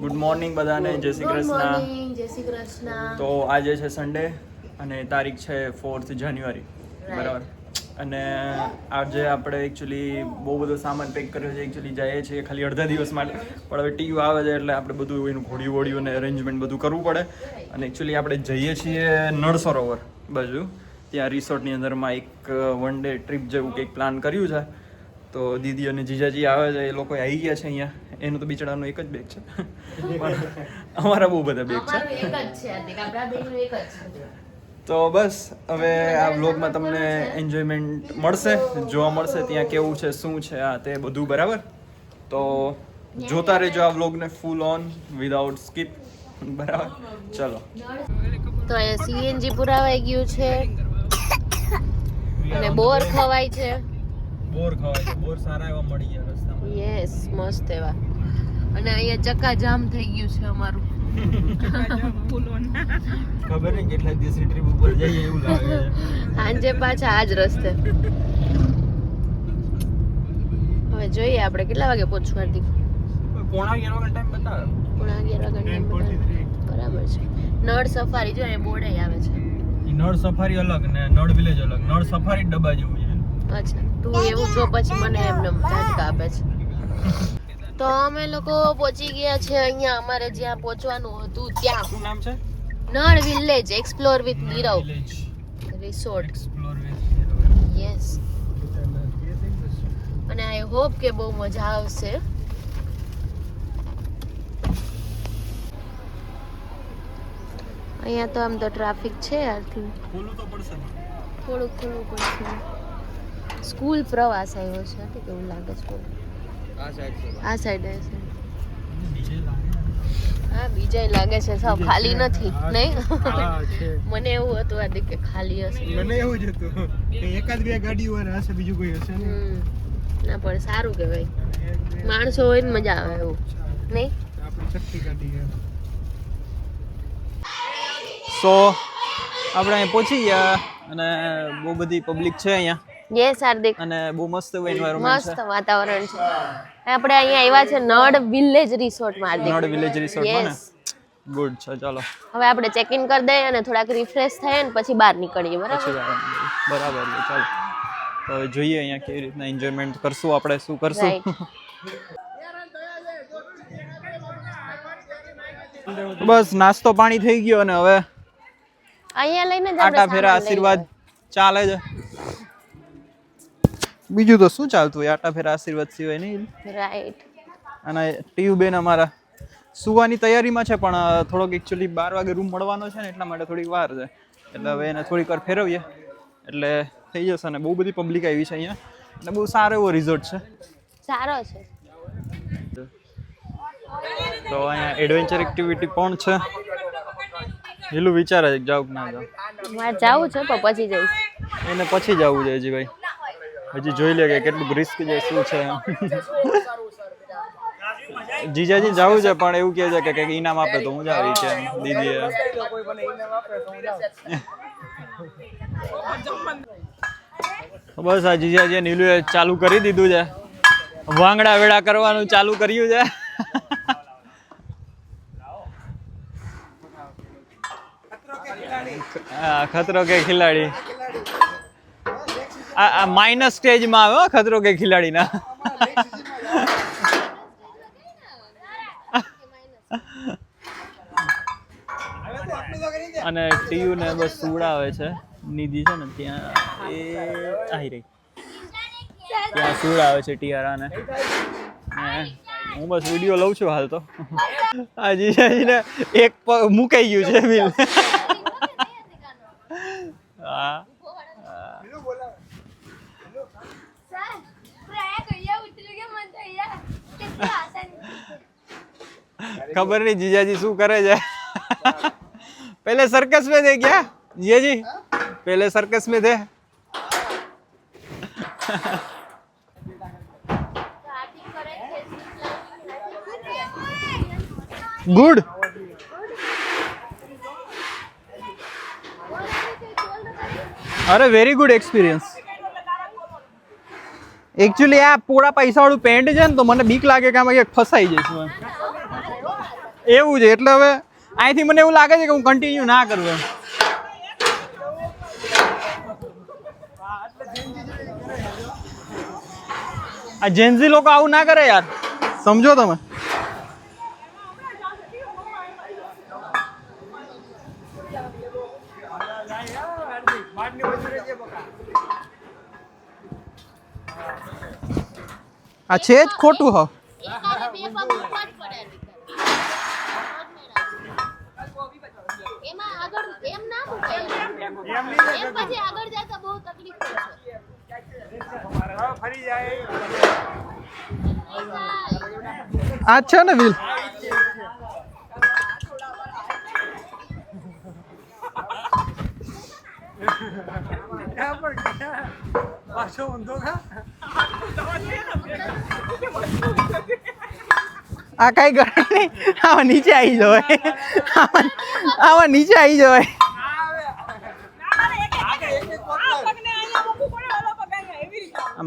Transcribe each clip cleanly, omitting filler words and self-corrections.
Good morning બધાને, જય શ્રી કૃષ્ણ. જય શ્રી કૃષ્ણ. તો આજે છે સન્ડે અને તારીખ છે 4th જાન્યુઆરી, બરાબર. અને આજે આપણે એકચ્યુઅલી બહુ બધો સામાન પેક કર્યો છે. એકચ્યુઅલી જઈએ છીએ ખાલી અડધા દિવસ માટે, પણ હવે ટીયુ આવે છે એટલે આપણે બધું એનું ઘોડિયું વોડિયું અને અરેન્જમેન્ટ બધું કરવું પડે. અને એકચ્યુઅલી આપણે જઈએ છીએ નળ સરોવર બાજુ. ત્યાં રિસોર્ટની અંદરમાં એક વન ડે ટ્રીપ જેવું કંઈક પ્લાન કર્યું છે. તો દીદી અને જીજાજી આવે છે, એ લોકો આવી ગયા છે અહીંયા. એનું તો બિચારાનું એક જ બેગ છે, પણ અમારા બહુ બધા બેગ છે. તો બસ હવે આ વ્લોગમાં તમને એન્જોયમેન્ટ મળશે, જોવા મળશે ત્યાં કેવું છે, શું છે, આ તે બધું, બરાબર. તો જોતા રહેજો આ વ્લોગને ફૂલ ઓન વિધાઉટ સ્કીપ, બરાબર. ચલો. તો અહીંયા સીએનજી પુરાવાઈ ગયું છે અને બોર ખવાય છે. બોર ખવાય છે, બોર સારા એવા મળી ગયા રસ્તામાં. યસ, મસ્ત એવા. અને અહીંયા ચક્કાજામ થઈ ગયું છે અમારું. ખબર નહીં કેટલા દિવસની ટ્રીપ ઉપર જઈએ એવું લાગે છે. સાંજે પાછા આ જ રસ્તે. હવે જોઈએ આપણે કેટલા વાગે પહોંચવું. હાર્દિક 11:30 વાગ્યાનો ટાઈમ બતાવે. 11:30 બરાબર છે. નળ સફારી જો એ બોર્ડે આવે છે. નળ સફારી અલગ ને નળ વિલેજ અલગ. નળ સફારી ડબ્બા જેવું છે. અચ્છા, તું એવું જો પછી મને એમને ઝાટકા આપે છે. તો અમે લોકો પહોંચી ગયા છે અહીંયા અમારે જ્યાં પહોંચવાનું હતું ત્યાં. શું નામ છે? નળ village explore with Nirav resort. Explore with yes. અને આઈ હોપ કે બહુ મજા આવશે. અહીંયા તો આમ તો ટ્રાફિક છે યારથી. ખોલવું તો પડશે. થોડુંક ખોલવું પડશે. સ્કૂલ પ્રવાસ આવ્યો છે કે કેવું લાગે છે? આ સાઈડ છે. આ સાઈડ છે. બીજે લાગે. હા, બીજે લાગે છે. સાવ ખાલી નથી નહીં? હા છે. મને એવું હતું આ કે ખાલી હશે. મને એવું જ હતું કે એકાદ બે ગાડીઓ હશે, બીજું કોઈ હશે નહીં. ના પણ સારું કહેવાય, માણસો હોય ને મજા આવે એવું નહીં. આપણી શક્તિ કાઢી. સો આપણે અહીં પહોંચી ગયા અને બહુ બધી પબ્લિક છે અહીંયા. યસ હાર્દિક. અને બહુ મસ્ત એન્વાયરમેન્ટ મસ્ત વાતાવરણ છે. આપણે અહીંયા આવ્યા છે નળ વિલેજ રિસોર્ટમાં હાર્દિક. નળ વિલેજ રિસોર્ટમાં ને. ગુડ છે. ચાલો હવે આપણે ચેક ઇન કરી દઈએ અને થોડાક રિફ્રેશ થઈએ ને પછી બહાર નીકળીએ, બરાબર? બરાબર. ચાલો તો હવે જોઈએ અહીંયા કેવી રીતના એન્જોયમેન્ટ કરશું, આપણે શું કરશું. બસ નાસ્તો પાણી થઈ ગયો અને હવે અહીંયા લઈને જ આટા ફેરા આશીર્વાદ ચાલે છે. બીજું તો શું ચાલતું હોય આટા ફેરા આશીર્વાદ સિવાય નહીં. રાઈટ. અને ટીયુ બેન અમારા સુવાની તૈયારીમાં છે, પણ થોડોક એકચ્યુઅલી 12 વાગે રૂમ મળવાનો છે ને એટલા માટે થોડીક વાર છે. એટલે હવે એને થોડીક વાર ફેરવીએ એટલે થઈ જશે. અને બહુ બધી પબ્લિક આવી છે અહીંયા અને બહુ સારો એવો રિઝોર્ટ છે. સારો છે. તો અહીંયા એડવેન્ચર એક્ટિવિટી પણ છે. પેલું વિચારે છે જાવ કે ના જાવ. મારે જાવું છે પણ પછી જઈશ. એને પછી જવું છે હજી ભાઈ. હજી જોઈ લે કે કેટલું રિસ્ક છે, શું છે. જીજાજી જવું છે પણ એવું કહે છે કે કંઈક ઇનામ આપે તો હું જાવી છે દીદીએ. બસ આ જીજાજી નીલુએ ચાલુ કરી દીધું છે, વાંગડા વેડા કરવાનું ચાલુ કર્યું છે. ખતરો કે ખિલાડી આ માઇનસ સ્ટેજમાં આવે ખતરો કે ખિલાડીના. અને ટીયુ ને બસ સુવડાવે છે નિધિ છે ને ત્યાં, એ આવી રહી ત્યાં સુવડાવે છે ટિયારાને. હું બસ વિડીયો લઉં છું હાલ તો. આ જીજાજીને એક મુકાઈ ગયું છે બિલ. હા खबर नहीं जीजाजी शू करे जाए. पहले सर्कस में थे क्या जीजाजी? पहले सर्कस में थे. गुड. अरे वेरी गुड एक्सपीरियंस. एक्चुअली आ पूरा पैसा वाળું પેન્ટ છે ને તો મને બીક લાગે કે આમાં એક ફસાઈ જઈશું. એવું છે એટલે હવે અહીંથી મને એવું લાગે છે કે હું કન્ટિન્યુ ના કરું એમ. આ જેન્ઝી લોકો આવું ના કરે યાર, સમજો તમે. આ છે જ ખોટું હ. એમાં આગળ એમ ના મુકાય, એમ પછી આગળ જતા બહુ તકલીફ પડશે. આ છે ને વ્હીલ. આ કઈ કરે નહીં, આમાં નીચે આવી જવાય, આમાં નીચે આવી જવાય.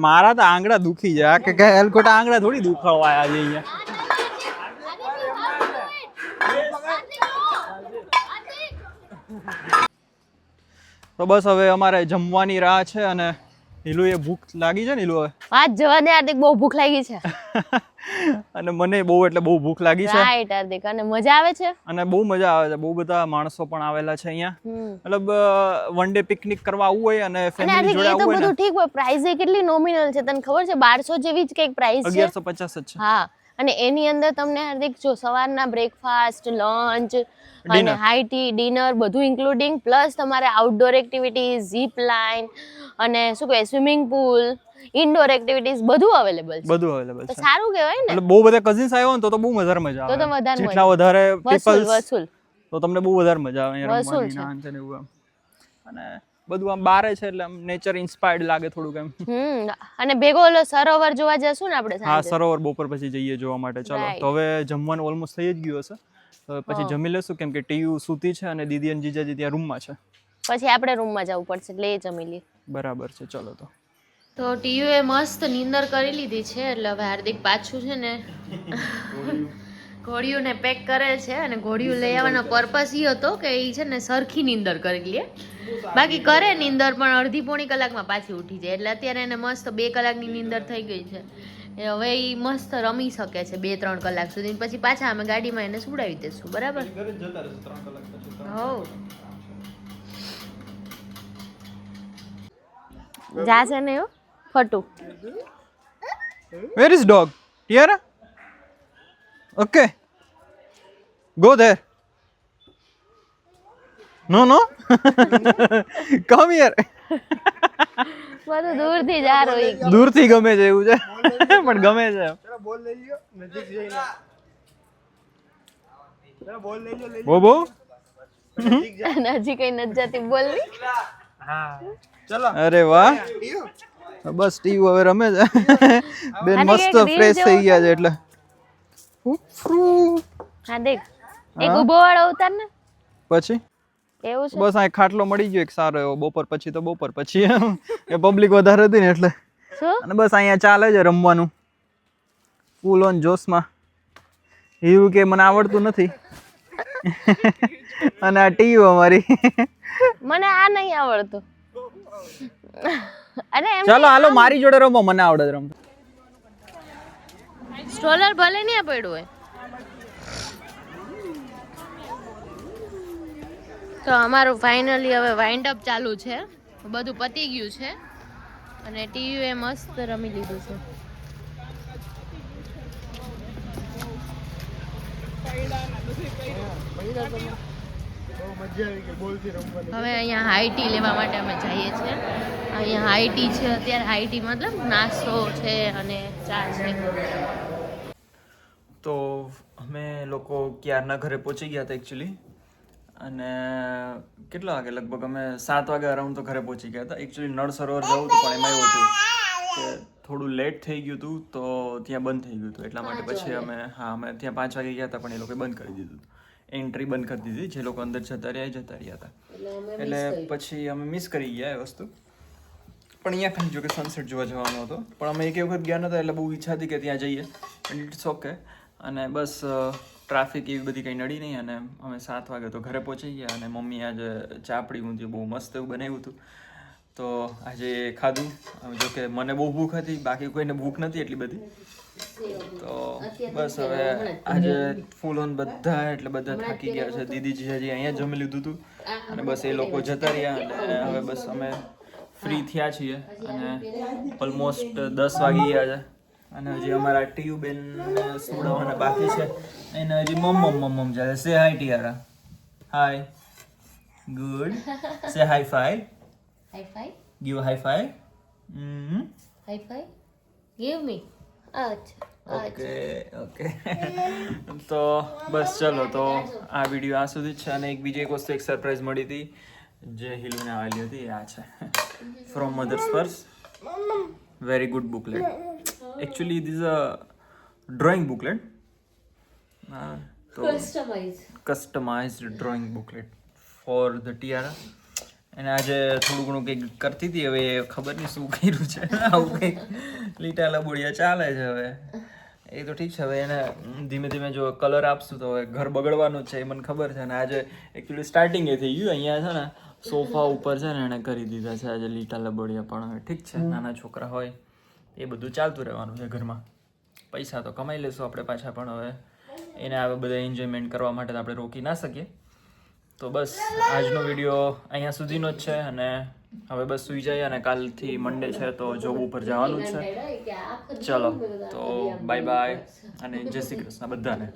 મારા તો આંગળા દુખી જાય કે કઈ હેલકોટા આંગળા થોડી દુખાવા આજે અહીંયા. તો બસ હવે અમારે જમવાની રાહ છે અને નીલું એ ભૂખ લાગી છે. નીલું હવે વાત જવા દે હાર્દિક, બહુ ભૂખ લાગી છે. અને મને બહુ એટલે બહુ ભૂખ લાગી છે. રાઈટ હાર્દિક, અને મજા આવે છે. અને બહુ મજા આવે છે. બહુ બધા માણસો પણ આવેલા છે અહીંયા. મતલબ વન ડે પિકનિક કરવા આવવું હોય અને ફેમિલી જોડે આવવું હોય ને. બધું ઠીક હોય, પ્રાઇસ એ કેટલી નોમિનલ છે તને ખબર છે? 1200 જેવી જ કંઈક પ્રાઇસ છે. 1150 જ છે. હા, અને એની અંદર તમને હાર્દિક જો સવારના બ્રેકફાસ્ટ, લંચ અને હાઈ ટી, ડિનર બધું ઇન્ક્લુડિંગ, પ્લસ તમારે આઉટડોર એક્ટિવિટીઝ, ઝીપ લાઇન અને શું કહેવાય સ્વિમિંગ પૂલ, ઇન્ડોર એક્ટિવિટીઝ બધું અવેલેબલ છે. બધું અવેલેબલ તો છે. સારું કહેવાય ને. એટલે બહુ બધા કઝિન્સ આવ્યો ને તો બહુ વધારે મજા આવે. તો વધારે જેટલા વધારે વસૂલ પીપલ્સ તો તમને બહુ વધારે મજા આવે અહીંયા રમવાની ના છે ને એવું આમ. અને બધું આમ બારે છે એટલે આમ નેચર ઇન્સ્પાયર્ડ લાગે થોડુંક એમ. અને ભેગો ઓલો સરોવર જોવા જશું ને આપણે સાંજે. હા, સરોવર બપોર પછી જઈએ જોવા માટે. ચલો તો હવે જમવાનું ઓલમોસ્ટ થઈ જ ગયું હશે, તો પછી જમી લેશું કેમ કે ટીયુ સૂતી છે અને દીદી અને જીજાજી ત્યાં રૂમમાં છે. પછી આપણે રૂમમાં જવું પડશે એટલે એ જમી લઈએ. બરાબર છે. ચલો તો ટીયુ એ મસ્ત નીંદર કરી લીધી છે એટલે હવે હાર્દિક પાછું છે ને ઘોડિયુંને પેક કરે છે. અને ઘોડિયું લઈ આવવાનો પર્પસ એ હતો કે એ છે ને સરખી નીંદર કરી લે, બાકી કરે નીંદર પણ અડધી પોણી કલાકમાં પાછી ઉઠી જાય. એટલે અત્યારે એને મસ્ત 2 કલાકની નીંદર થઈ ગઈ છે. હવે એ મસ્ત રમી શકે છે 2-3 કલાક સુધી. પછી પાછા અમે ગાડીમાં એને સુવડાવી દઈશું. બરાબર? હો જાશે ને ફટુ. Where is dog? Here? Okay. Go there. No. Come here. બધું દૂરથી જ આરો એક દૂરથી ગમે છે એવું છે પણ ગમે છે. બોલ લઈ લ્યો નજીક જઈને. બોલ લઈ લ્યો. બોબો નજીક કઈ નથી જતી બોલની. હા ચલો. અરે વાહ, બસ ટીવી હવે રમે છે. બેન મસ્ત ફ્રેશ થઈ ગયા છે એટલે. હા દેખ, એક ઊભો વાળો ઉતાર ને પછી એવું છે. બસ આ ખાટલો મળી ગયો એક સારો એવો. બપોર પછી તો બપોર પછી એ પબ્લિક વધારે હતી ને એટલે. અને બસ અહીંયા ચાલે છે રમવાનું ફૂલ ઓન જોશમાં. એવું કે મને આવડતું નથી અને આ ટીવી અમારી મને આ નહીં આવડતું. અરે ચાલો હાલો મારી જોડે રમો, મને આવડે રમતા. સ્ટ્રોલર ભલે નહીં પડ્યું હોય. તો અમારું ફાઇનલી હવે વાઇન્ડ અપ ચાલુ છે. બધું પતી ગયું છે અને ટીવી એ મસ્ત રમી લીધું છે. હવે અહીંયા હાઈ ટી લેવા માટે અમે જઈએ છીએ. અહીંયા હાઈ ટી છે અત્યારે. હાઈ ટી મતલબ નાસ્તો છે અને ચા છે. તો અમે લોકો ક્યારના ઘરે પહોંચી ગયા હતા એકચ્યુઅલી. અને કેટલા વાગે લગભગ અમે 7 વાગે અરાઉન્ડ તો ઘરે પહોંચી ગયા હતા. એકચ્યુઅલી નળ સરોવર જવું હતું પણ એમાં એવું હતું કે થોડું લેટ થઈ ગયું હતું તો ત્યાં બંધ થઈ ગયું હતું. એટલા માટે પછી અમે ત્યાં 5 વાગે ગયા હતા પણ એ લોકોએ બંધ કરી દીધું હતું. એન્ટ્રી બંધ કરી દીધી. જે લોકો અંદર જતા રહ્યા હતા એટલે પછી અમે મિસ કરી ગયા એ વસ્તુ. પણ અહીંયા ખાલી જો કે સનસેટ જોવા જવાનો હતો પણ અમે એક વખત ગયા નતા એટલે બહુ ઈચ્છા હતી કે ત્યાં જઈએ. It's okay. અને બસ ટ્રાફિક એવી બધી કંઈ નડી નહીં અને અમે 7 વાગે તો ઘરે પહોંચી ગયા અને મમ્મી આજે ચાપડી ઊંધિયું બહુ મસ્ત એવું બનાવ્યું હતું તો આજે ખાધું. જો કે મને બહુ ભૂખ હતી, બાકી કોઈને ભૂખ નથી એટલી બધી. તો બસ હવે આજે ફૂલ ઓન બધા એટલે બધા થાકી ગયા છે. દીદીજી હજી અહીંયા જમી લીધું હતું અને બસ એ લોકો જતા રહ્યા અને હવે બસ અમે ફ્રી થયા છીએ અને ઓલમોસ્ટ 10 વાગી ગયા છે અને હજી અમારા ટીયુ બેન સુવડાવવાના બાકી છે. એને હજી મમ ચાલે. સે હાય ટિયારા. હાય. ગુડ. સે hi fi. Hi fi. Give hi fi. Hi fi. Give me. અચ્છા. ઓકે તો બસ ચલો તો આ વિડીયો આ સુધી જ છે અને બીજી એક વસ્તુ એક સરપ્રાઈઝ મળી હતી જે હિલુને આવેલી હતી આ છે from mother's purse. Very good booklet. Actually this a drawing booklet. તો customised drawing booklet for the tiara. અને આજે થોડું ઘણું કંઈક કરતી હતી, હવે ખબર નહીં શું કર્યું છે. આવું કંઈક લીટા લબોડિયા ચાલે છે. હવે એ તો ઠીક છે, હવે એને ધીમે ધીમે જો કલર આપશું તો હવે ઘર બગડવાનું જ છે એ મને ખબર છે. અને આજે એકચ્યુઅલી સ્ટાર્ટિંગ એ થઈ ગયું. અહીંયા છે ને સોફા ઉપર છે ને એણે કરી દીધા છે આજે લીટા લબોડિયા. પણ હવે ઠીક છે, નાના છોકરા હોય એ બધું ચાલતું રહેવાનું છે ઘરમાં. પૈસા તો કમાઈ લેશું આપણે પાછા, પણ હવે એને આ બધા એન્જોયમેન્ટ કરવા માટે તો આપણે રોકી ના શકીએ. તો બસ આજનો વિડીયો અહીંયા સુધીનો જ છે અને હવે બસ સૂઈ જાય અને કાલથી મંડે છે તો જોબ ઉપર જવાનું જ છે. ચલો તો બાય બાય અને જય શ્રી કૃષ્ણ બધાને.